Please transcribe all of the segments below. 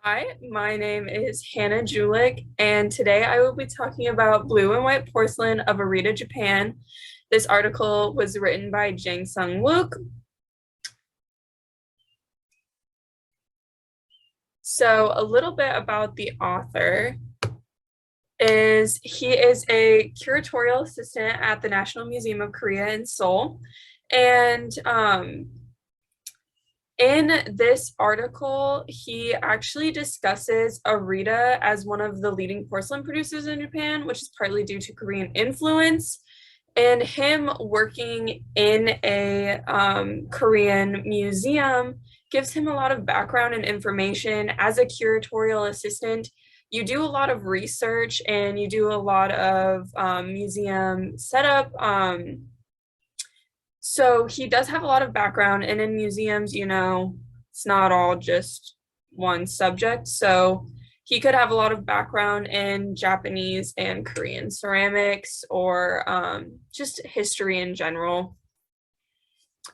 Hi, my name is Hannah Julik, and today I will be talking about blue and white porcelain of Arita, Japan. This article was written by Jang Sung Wook. So, a little bit about the author is he is a curatorial assistant at the National Museum of Korea in Seoul. And in this article, he actually discusses Arita as one of the leading porcelain producers in Japan, which is partly due to Korean influence. And him working in a Korean museum gives him a lot of background and information. As a curatorial assistant, you do a lot of research and you do a lot of museum setup. So he does have a lot of background, and in museums, it's not all just one subject. So he could have a lot of background in Japanese and Korean ceramics or just history in general.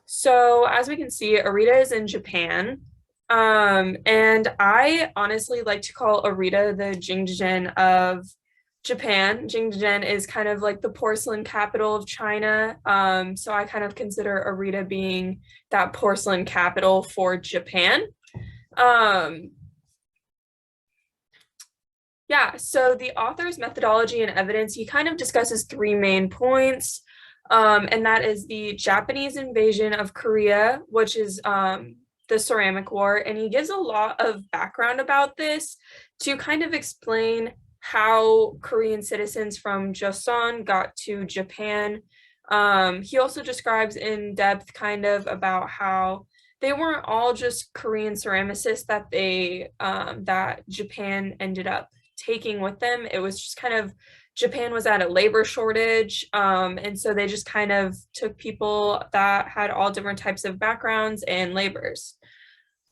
So as we can see, Arita is in Japan. And I honestly like to call Arita the Jingdezhen of Japan. Jingdezhen is kind of like the porcelain capital of China. So I kind of consider Arita being that porcelain capital for Japan. Um, yeah, so the author's methodology and evidence, he kind of discusses three main points. And that is the Japanese invasion of Korea, which is the Ceramic War. And he gives a lot of background about this to kind of explain how Korean citizens from Joseon got to Japan. He also describes in depth kind of about how they weren't all just Korean ceramicists that Japan ended up taking with them. It was just kind of Japan was at a labor shortage, and so they just kind of took people that had all different types of backgrounds and labors.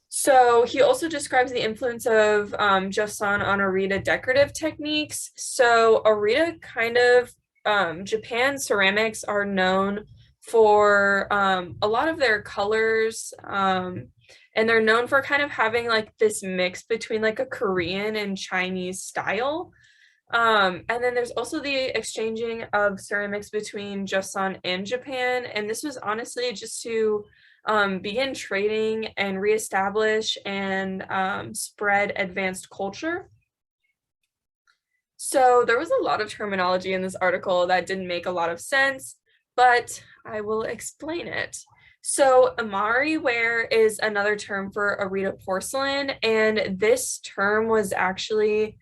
So he also describes the influence of Joseon on Arita decorative techniques. So Arita kind of Japan ceramics are known for a lot of their colors, and they're known for kind of having like this mix between like a Korean and Chinese style. And then there's also the exchanging of ceramics between Joseon and Japan, and this was honestly just to begin trading and reestablish and spread advanced culture. So there was a lot of terminology in this article that didn't make a lot of sense, but I will explain it. So Amari ware is another term for Arita porcelain, and this term was actually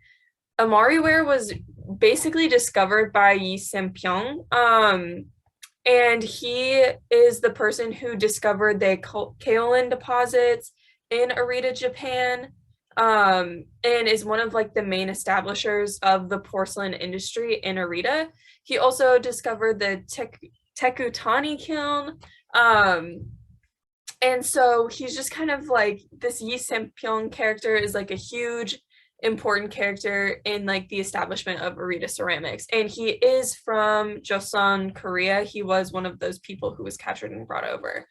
Amari ware was basically discovered by Yi Sempyeong. And he is the person who discovered the kaolin deposits in Arita, Japan, and is one of like the main establishers of the porcelain industry in Arita. He also discovered the Tekutani kiln. And so he's just kind of like this Yi Sempyeong character is like a huge important character in like the establishment of Arita ceramics, and he is from Joseon, Korea. He was one of those people who was captured and brought over.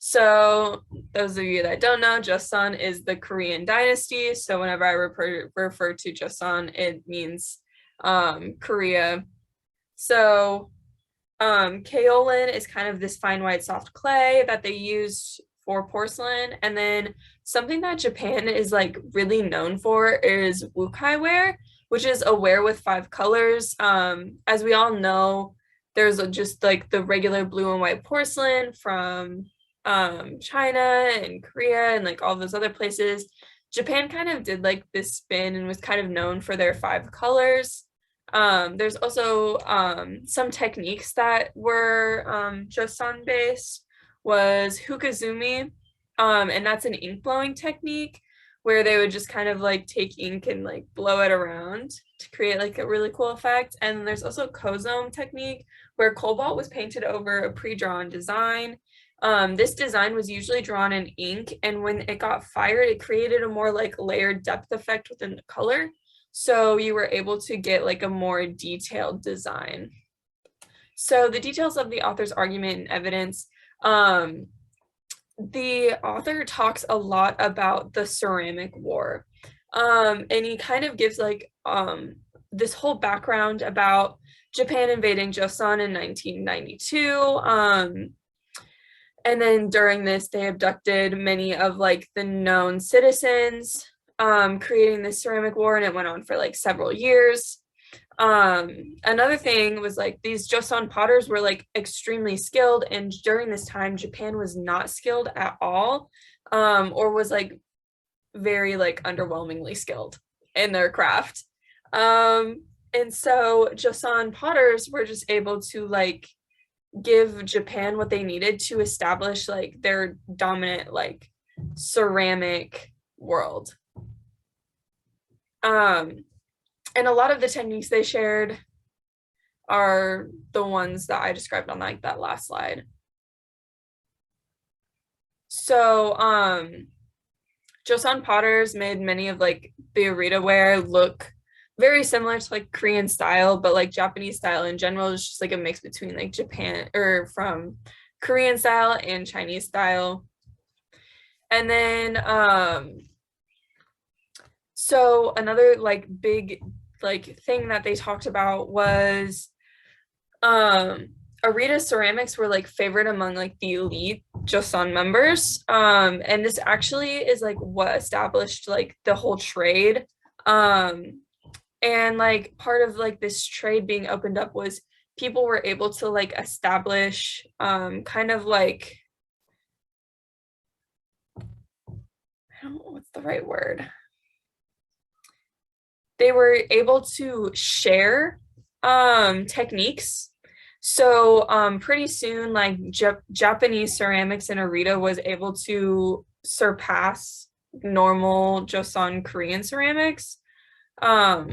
So those of you that don't know, Joseon is the Korean dynasty. So whenever I refer to Joseon, it means Korea. So kaolin is kind of this fine white soft clay that they use for porcelain. And then something that Japan is like really known for is wukai ware, which is a ware with 5 colors. As we all know, there's just like the regular blue and white porcelain from China and Korea and like all those other places. Japan kind of did like this spin and was kind of known for their 5 colors. There's also some techniques that were Joseon based was hukazumi, and that's an ink blowing technique where they would just kind of like take ink and like blow it around to create like a really cool effect. And there's also kozome technique where cobalt was painted over a pre-drawn design. This design was usually drawn in ink, and when it got fired, it created a more like layered depth effect within the color. So you were able to get like a more detailed design. So the details of the author's argument and evidence, the author talks a lot about the ceramic war. And he kind of gives like this whole background about Japan invading Joseon in 1992. And then during this, they abducted many of like the known citizens, creating this ceramic war, and it went on for like several years. Another thing was like these Joseon potters were like extremely skilled, and during this time, Japan was not skilled at all, or was like very like underwhelmingly skilled in their craft. And so Joseon potters were just able to like give Japan what they needed to establish like their dominant like ceramic world. And a lot of the techniques they shared are the ones that I described on like that last slide. So Joseon potters made many of like the Arita ware look very similar to like Korean style, but like Japanese style in general is just like a mix between like Japan or from Korean style and Chinese style. And then so another like big like thing that they talked about was Arita ceramics were like favorite among like the elite Joseon members. And this actually is like what established like the whole trade. And like part of like this trade being opened up was people were able to like establish kind of like, I don't know what's the right word. They were able to share techniques. So pretty soon, like Japanese ceramics in Arita was able to surpass normal Joseon Korean ceramics. Yeah.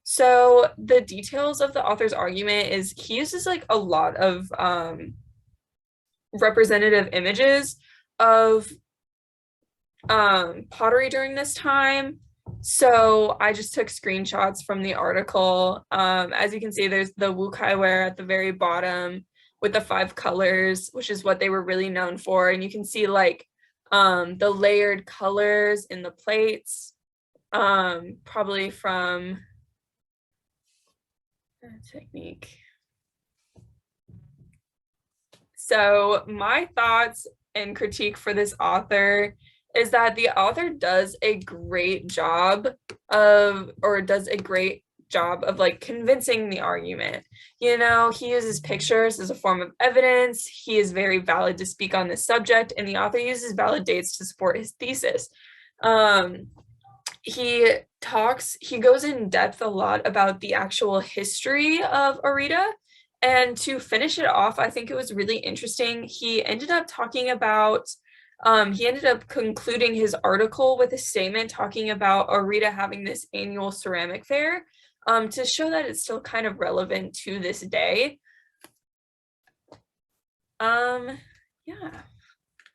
So the details of the author's argument is he uses like a lot of representative images of pottery during this time. So I just took screenshots from the article. As you can see, there's the White Ware at the very bottom with the 5 colors, which is what they were really known for. And you can see like the layered colors in the plates, probably from technique. So my thoughts and critique for this author is that the author does a great job of like convincing the argument. You know, he uses pictures as a form of evidence. He is very valid to speak on this subject, and the author uses valid dates to support his thesis. He goes in depth a lot about the actual history of Arita. And to finish it off, I think it was really interesting. He ended up concluding his article with a statement talking about Arita having this annual ceramic fair, to show that it's still kind of relevant to this day. Yeah.